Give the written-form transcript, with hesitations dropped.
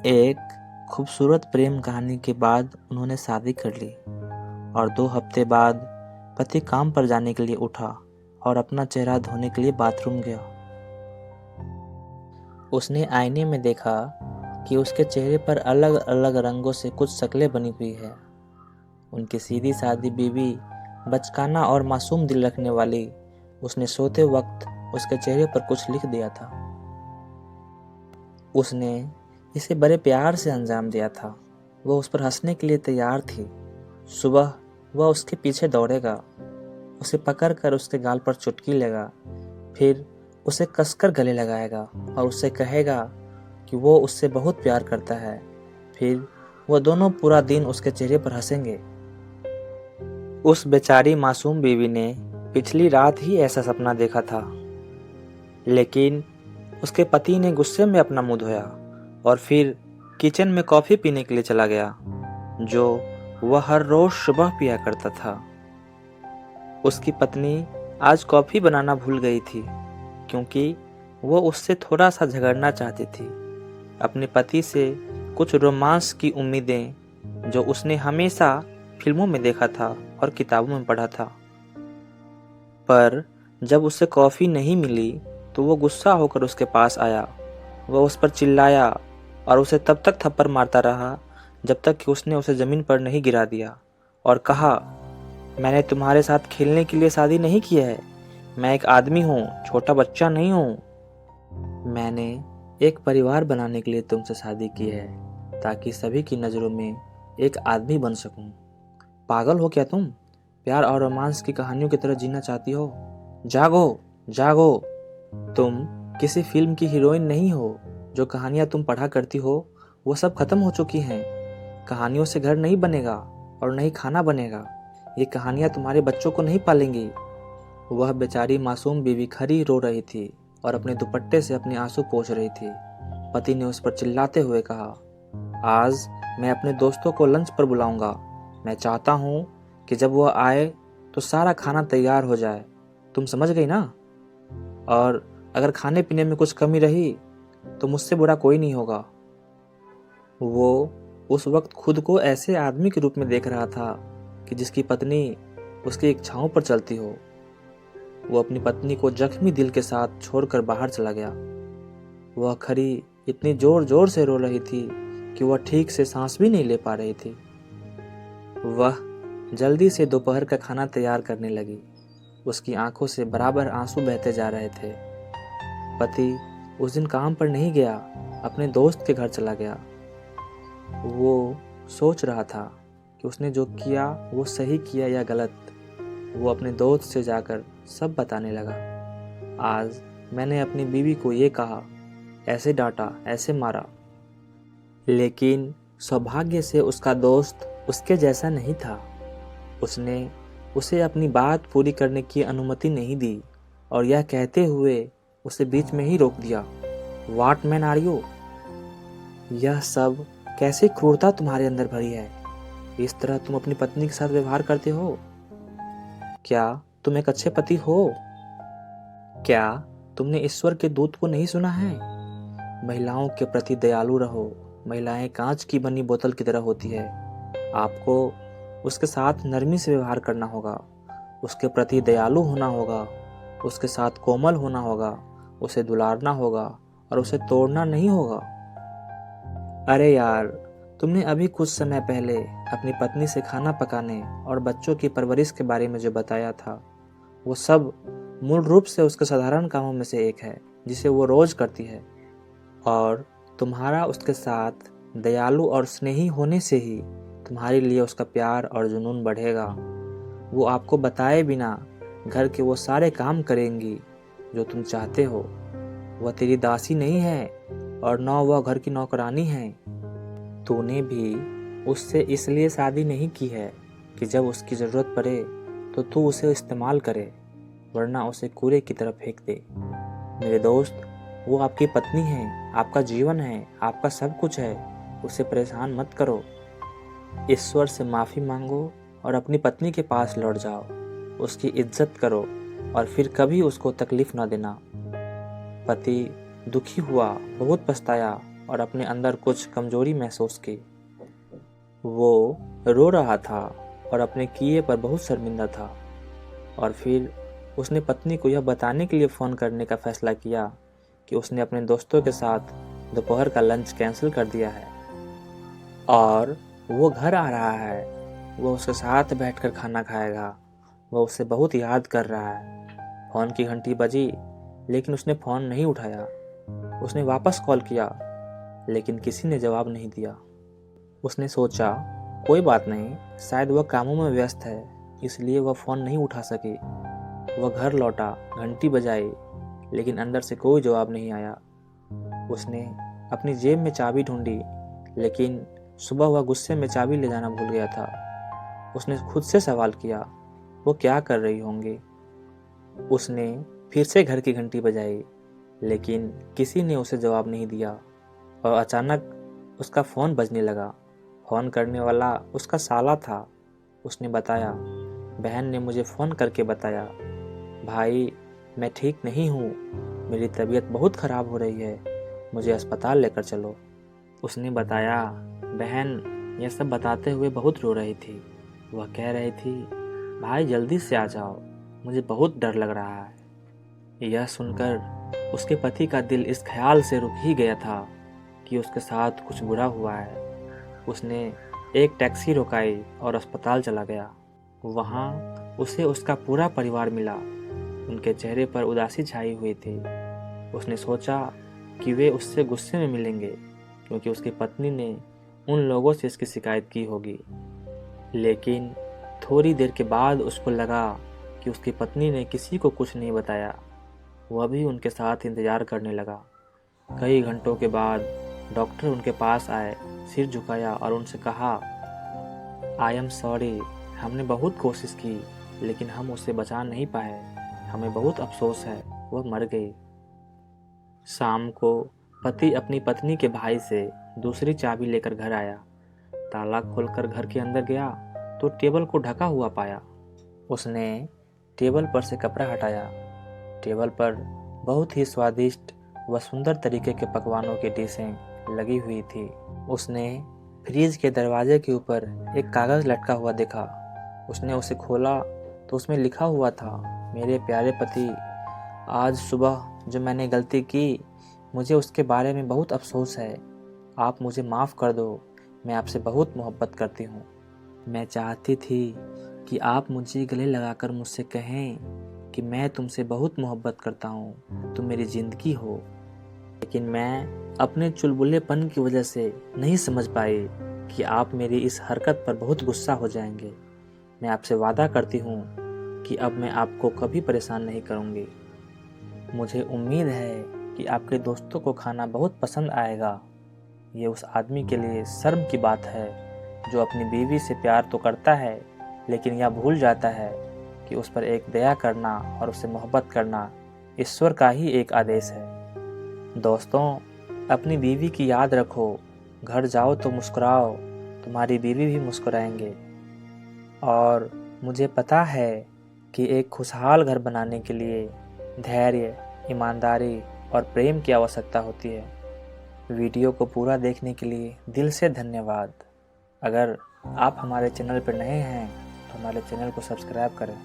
एक खूबसूरत प्रेम कहानी के बाद उन्होंने शादी कर ली और 2 हफ्ते बाद पति काम पर जाने के लिए उठा और अपना चेहरा धोने के लिए बाथरूम गया। उसने आईने में देखा कि उसके चेहरे पर अलग अलग रंगों से कुछ शक्लें बनी हुई है। उनकी सीधी सादी बीवी, बचकाना और मासूम दिल रखने वाली, उसने सोते वक्त उसके चेहरे पर कुछ लिख दिया था। उसने इसे बड़े प्यार से अंजाम दिया था। वह उस पर हंसने के लिए तैयार थी। सुबह वह उसके पीछे दौड़ेगा, उसे पकड़कर उसके गाल पर चुटकी लेगा, फिर उसे कसकर गले लगाएगा और उससे कहेगा कि वो उससे बहुत प्यार करता है। फिर वह दोनों पूरा दिन उसके चेहरे पर हंसेंगे। उस बेचारी मासूम बीवी ने पिछली रात ही ऐसा सपना देखा था, लेकिन उसके पति ने गुस्से में अपना मुंह धोया और फिर किचन में कॉफ़ी पीने के लिए चला गया, जो वह हर रोज सुबह पिया करता था। उसकी पत्नी आज कॉफ़ी बनाना भूल गई थी, क्योंकि वो उससे थोड़ा सा झगड़ना चाहती थी। अपने पति से कुछ रोमांस की उम्मीदें जो उसने हमेशा फिल्मों में देखा था और किताबों में पढ़ा था। पर जब उसे कॉफ़ी नहीं मिली तो वो गुस्सा होकर उसके पास आया। वह उस पर चिल्लाया और उसे तब तक थप्पड़ मारता रहा जब तक कि उसने उसे ज़मीन पर नहीं गिरा दिया और कहा, मैंने तुम्हारे साथ खेलने के लिए शादी नहीं की है। मैं एक आदमी हूँ, छोटा बच्चा नहीं हूँ। मैंने एक परिवार बनाने के लिए तुमसे शादी की है, ताकि सभी की नज़रों में एक आदमी बन सकूं। पागल हो क्या तुम? प्यार और रोमांस की कहानियों की तरह जीना चाहती हो? जागो, जागो। तुम किसी फिल्म की हीरोइन नहीं हो। जो कहानियां तुम पढ़ा करती हो वो सब खत्म हो चुकी हैं। कहानियों से घर नहीं बनेगा और नहीं खाना बनेगा। ये कहानियां तुम्हारे बच्चों को नहीं पालेंगी। वह बेचारी मासूम बीवी खड़ी रो रही थी और अपने दुपट्टे से अपने आंसू पोंछ रही थी। पति ने उस पर चिल्लाते हुए कहा, आज मैं अपने दोस्तों को लंच पर बुलाऊंगा। मैं चाहता हूँ कि जब वह आए तो सारा खाना तैयार हो जाए। तुम समझ गई ना? और अगर खाने पीने में कुछ कमी रही तो मुझसे बुरा कोई नहीं होगा। वो उस वक्त खुद को ऐसे आदमी के रूप में देख रहा था कि जिसकी पत्नी उसकी इच्छाओं पर चलती हो। वो अपनी पत्नी को जख्मी दिल के साथ छोड़कर बाहर चला गया। वह खड़ी इतनी जोर जोर से रो रही थी कि वह ठीक से सांस भी नहीं ले पा रही थी। वह जल्दी से दोपहर का खाना तैयार करने लगी। उसकी आंखों से बराबर आंसू बहते जा रहे थे। पति उस दिन काम पर नहीं गया, अपने दोस्त के घर चला गया। वो सोच रहा था कि उसने जो किया वो सही किया या गलत। वो अपने दोस्त से जाकर सब बताने लगा। आज मैंने अपनी बीवी को ये कहा, ऐसे डांटा, ऐसे मारा। लेकिन सौभाग्य से उसका दोस्त उसके जैसा नहीं था। उसने उसे अपनी बात पूरी करने की अनुमति नहीं दी और यह कहते हुए उसे बीच में ही रोक दिया, व्हाट मैन आर यू? यह सब कैसी क्रूरता तुम्हारे अंदर भरी है? इस तरह तुम अपनी पत्नी के साथ व्यवहार करते हो? क्या तुम एक अच्छे पति हो? क्या तुमने ईश्वर के दूत को नहीं सुना है? महिलाओं के प्रति दयालु रहो। महिलाएं कांच की बनी बोतल की तरह होती है। आपको उसके साथ नरमी से व्यवहार करना होगा, उसके प्रति दयालु होना होगा, उसके साथ कोमल होना होगा, उसे दुलारना होगा और उसे तोड़ना नहीं होगा। अरे यार, तुमने अभी कुछ समय पहले अपनी पत्नी से खाना पकाने और बच्चों की परवरिश के बारे में जो बताया था, वो सब मूल रूप से उसके साधारण कामों में से एक है जिसे वो रोज करती है। और तुम्हारा उसके साथ दयालु और स्नेही होने से ही तुम्हारे लिए उसका प्यार और जुनून बढ़ेगा। वो आपको बताए बिना घर के वो सारे काम करेंगी जो तुम चाहते हो। वह तेरी दासी नहीं है और न वह घर की नौकरानी है। तूने भी उससे इसलिए शादी नहीं की है कि जब उसकी ज़रूरत पड़े तो तू उसे इस्तेमाल करे, वरना उसे कूड़े की तरफ फेंक दे। मेरे दोस्त, वो आपकी पत्नी है, आपका जीवन है, आपका सब कुछ है। उसे परेशान मत करो। ईश्वर से माफ़ी मांगो और अपनी पत्नी के पास लौट जाओ। उसकी इज्जत करो और फिर कभी उसको तकलीफ न देना। पति दुखी हुआ, बहुत पछताया और अपने अंदर कुछ कमजोरी महसूस की। वो रो रहा था और अपने किए पर बहुत शर्मिंदा था। और फिर उसने पत्नी को यह बताने के लिए फ़ोन करने का फैसला किया कि उसने अपने दोस्तों के साथ दोपहर का लंच कैंसिल कर दिया है और वो घर आ रहा है। वो उसके साथ बैठकर खाना खाएगा। वो उसे बहुत याद कर रहा है। फ़ोन की घंटी बजी, लेकिन उसने फ़ोन नहीं उठाया। उसने वापस कॉल किया, लेकिन किसी ने जवाब नहीं दिया। उसने सोचा, कोई बात नहीं, शायद वह कामों में व्यस्त है, इसलिए वह फ़ोन नहीं उठा सकी। वह घर लौटा, घंटी बजाई, लेकिन अंदर से कोई जवाब नहीं आया। उसने अपनी जेब में चाबी ढूंढी, लेकिन सुबह वह गुस्से में चाबी ले जाना भूल गया था। उसने खुद से सवाल किया, वो क्या कर रही होंगी। उसने फिर से घर की घंटी बजाई, लेकिन किसी ने उसे जवाब नहीं दिया। और अचानक उसका फ़ोन बजने लगा। फ़ोन करने वाला उसका साला था। उसने बताया, बहन ने मुझे फ़ोन करके बताया, भाई मैं ठीक नहीं हूँ, मेरी तबीयत बहुत ख़राब हो रही है, मुझे अस्पताल लेकर चलो। उसने बताया, बहन यह सब बताते हुए बहुत रो रही थी। वह कह रही थी, भाई जल्दी से आ जाओ, मुझे बहुत डर लग रहा है। यह सुनकर उसके पति का दिल इस ख्याल से रुक ही गया था कि उसके साथ कुछ बुरा हुआ है। उसने एक टैक्सी रुकाई और अस्पताल चला गया। वहाँ उसे उसका पूरा परिवार मिला। उनके चेहरे पर उदासी छाई हुई थी। उसने सोचा कि वे उससे गुस्से में मिलेंगे, क्योंकि उसकी पत्नी ने उन लोगों से इसकी शिकायत की होगी। लेकिन थोड़ी देर के बाद उसको लगा कि उसकी पत्नी ने किसी को कुछ नहीं बताया। वह भी उनके साथ इंतज़ार करने लगा। कई घंटों के बाद डॉक्टर उनके पास आए, सिर झुकाया और उनसे कहा, आई एम सॉरी, हमने बहुत कोशिश की, लेकिन हम उसे बचा नहीं पाए। हमें बहुत अफसोस है, वह मर गई। शाम को पति अपनी पत्नी के भाई से दूसरी चाबी लेकर घर आया। ताला खोलकर घर के अंदर गया तो टेबल को ढका हुआ पाया। उसने टेबल पर से कपड़ा हटाया। टेबल पर बहुत ही स्वादिष्ट व सुंदर तरीके के पकवानों की डिशें लगी हुई थी। उसने फ्रिज के दरवाजे के ऊपर एक कागज़ लटका हुआ देखा। उसने उसे खोला तो उसमें लिखा हुआ था, मेरे प्यारे पति, आज सुबह जो मैंने गलती की, मुझे उसके बारे में बहुत अफसोस है। आप मुझे माफ़ कर दो, मैं आपसे बहुत मोहब्बत करती हूँ। मैं चाहती थी कि आप मुझे गले लगाकर मुझसे कहें कि मैं तुमसे बहुत मोहब्बत करता हूँ, तुम मेरी ज़िंदगी हो। लेकिन मैं अपने चुलबुलेपन की वजह से नहीं समझ पाई कि आप मेरी इस हरकत पर बहुत गुस्सा हो जाएंगे। मैं आपसे वादा करती हूँ कि अब मैं आपको कभी परेशान नहीं करूँगी। मुझे उम्मीद है कि आपके दोस्तों को खाना बहुत पसंद आएगा। ये उस आदमी के लिए शर्म की बात है जो अपनी बीवी से प्यार तो करता है, लेकिन यह भूल जाता है कि उस पर एक दया करना और उससे मोहब्बत करना ईश्वर का ही एक आदेश है। दोस्तों, अपनी बीवी की याद रखो, घर जाओ तो मुस्कुराओ, तुम्हारी बीवी भी मुस्कुराएंगे। और मुझे पता है कि एक खुशहाल घर बनाने के लिए धैर्य, ईमानदारी और प्रेम की आवश्यकता होती है। वीडियो को पूरा देखने के लिए दिल से धन्यवाद। अगर आप हमारे चैनल पर नए हैं तो हमारे चैनल को सब्सक्राइब करें।